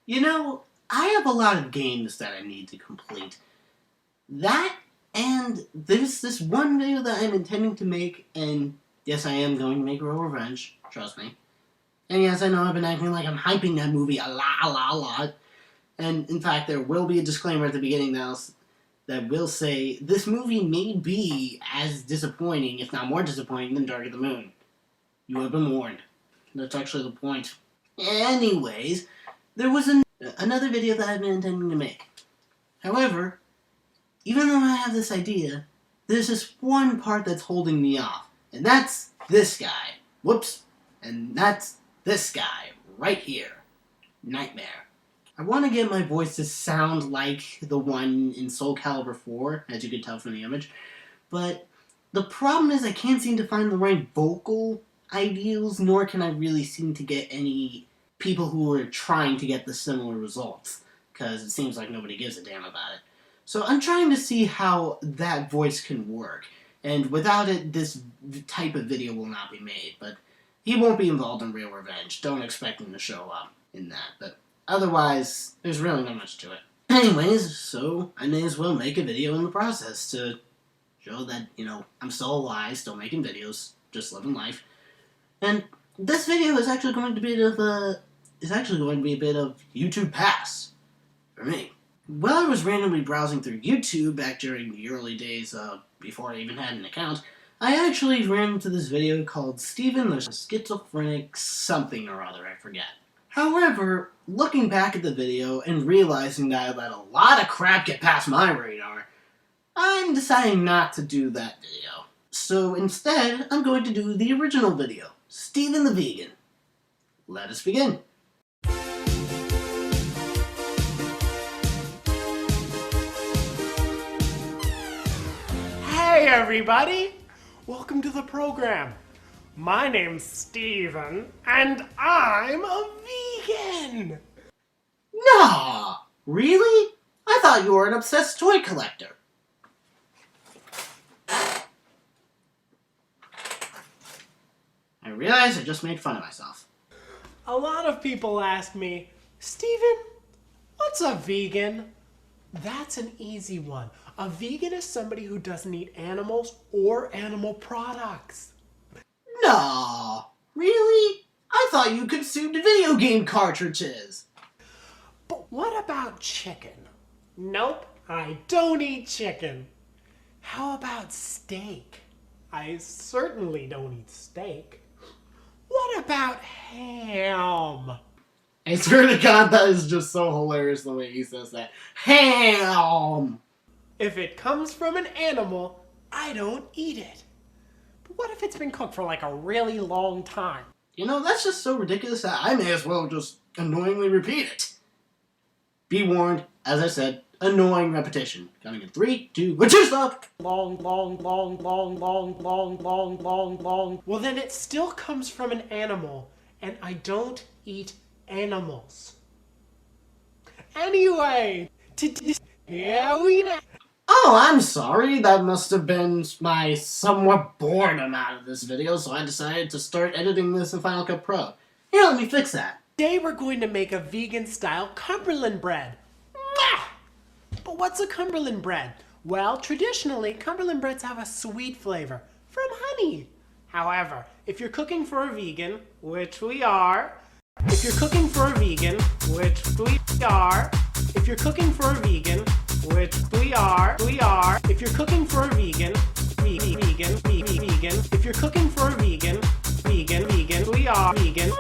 You know, I have a lot of games that I need to complete. That, and there's this one video that I'm intending to make, and yes, I am going to make Real Revenge, trust me. And yes, I know I've been acting like I'm hyping that movie a lot. And in fact, there will be a disclaimer at the beginning that will say, this movie may be as disappointing, if not more disappointing, than Dark of the Moon. You have been warned. That's actually the point. Anyways, there was another video that I've been intending to make. However, even though I have this idea, there's this one part that's holding me off. And that's this guy. Whoops. And that's this guy right here. Nightmare. I want to get my voice to sound like the one in Soul Calibur 4, as you can tell from the image. But the problem is I can't seem to find the right vocal ideals, nor can I really seem to get any people who are trying to get the similar results, because it seems like nobody gives a damn about it. So I'm trying to see how that voice can work, and without it, this type of video will not be made, but he won't be involved in Real Revenge. Don't expect him to show up in that, but otherwise, there's really not much to it. Anyways, so I may as well make a video in the process to show that, you know, I'm still alive, still making videos, just living life. And this video is actually going to be a bit of YouTube pass for me. While I was randomly browsing through YouTube back during the early days before I even had an account, I actually ran into this video called Steven the Schizophrenic something or other, I forget. However, looking back at the video and realizing that I let a lot of crap get past my radar, I'm deciding not to do that video. So instead, I'm going to do the original video, Steven the Vegan. Let us begin. Hey everybody! Welcome to the program. My name's Steven, and I'm a vegan! Nah! Really? I thought you were an obsessed toy collector. I realize I just made fun of myself. A lot of people ask me, Steven, what's a vegan? That's an easy one. A vegan is somebody who doesn't eat animals or animal products. Nah! Really? I thought you consumed video game cartridges! But what about chicken? Nope, I don't eat chicken. How about steak? I certainly don't eat steak. What about ham? I swear to God, that is just so hilarious the way he says that. Ham! If it comes from an animal, I don't eat it. But what if it's been cooked for like a really long time? You know, that's just so ridiculous that I may as well just annoyingly repeat it. Be warned, as I said, annoying repetition. Coming in 3, 2, 1, stop! Long. Well, then it still comes from an animal, and I don't eat animals. Anyway, yeah, we know. Oh, I'm sorry. That must have been my somewhat boredom out of this video, so I decided to start editing this in Final Cut Pro. Here, let me fix that. Today we're going to make a vegan-style Cumberland bread. But what's a Cumberland bread? Well, traditionally, Cumberland breads have a sweet flavor from honey. However, if you're cooking for a vegan, which we are, if you're cooking for a vegan, which we are, if you're cooking for a vegan, which we are, if you're cooking for a vegan, vegan, if you're cooking for a vegan, we are vegan.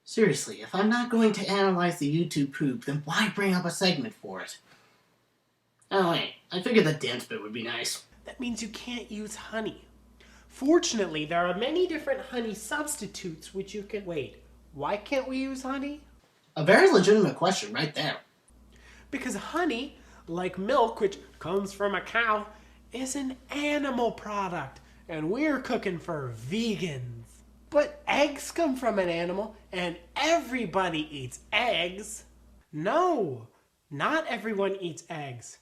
Seriously, if I'm not going to analyze the YouTube poop, then why bring up a segment for it? Oh wait, I figured the dance bit would be nice. That means you can't use honey. Fortunately, there are many different honey substitutes which you can... Wait, why can't we use honey? A very legitimate question right there. Because honey, like milk, which comes from a cow, is an animal product, and we're cooking for vegans. But eggs come from an animal, and everybody eats eggs. No, not everyone eats eggs.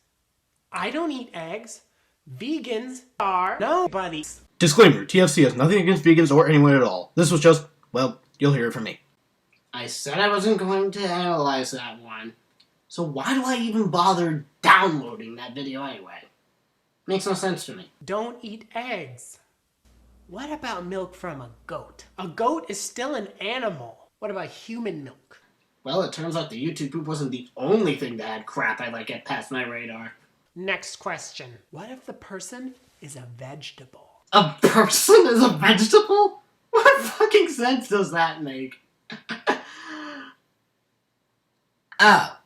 I don't eat eggs. Vegans are nobody. Disclaimer, TFC has nothing against vegans or anyone at all. This was just, well, you'll hear it from me. I said I wasn't going to analyze that one. So why do I even bother downloading that video anyway? Makes no sense to me. Don't eat eggs. What about milk from a goat? A goat is still an animal. What about human milk? Well, it turns out the YouTube poop wasn't the only thing that had crap I let get past my radar. Next question. What if the person is a vegetable? A person is a vegetable? What fucking sense does that make? Oh.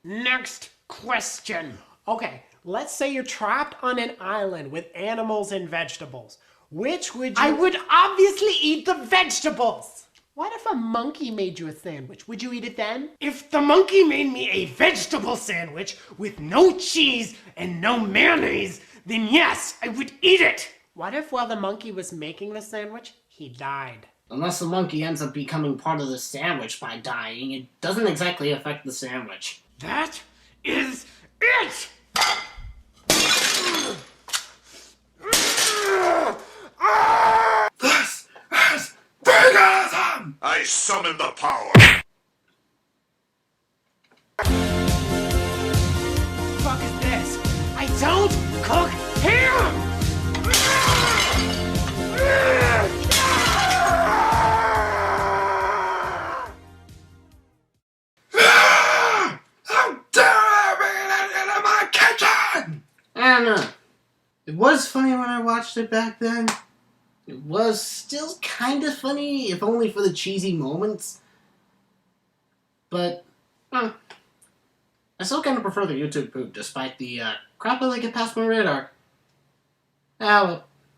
Next question. Okay, let's say you're trapped on an island with animals and vegetables. Which would you... I would obviously eat the vegetables! What if a monkey made you a sandwich? Would you eat it then? If the monkey made me a vegetable sandwich with no cheese and no mayonnaise, then yes, I would eat it! What if while the monkey was making the sandwich, he died? Unless the monkey ends up becoming part of the sandwich by dying, it doesn't exactly affect the sandwich. That is it! This is veganism! I summon the power! Fuck is this? I don't cook ham! How dare I bring it into my kitchen! I don't know. It was funny when I watched it back then. It was still kind of funny, if only for the cheesy moments. But, I still kind of prefer the YouTube poop, despite the crap I let get past my radar. Ah, well.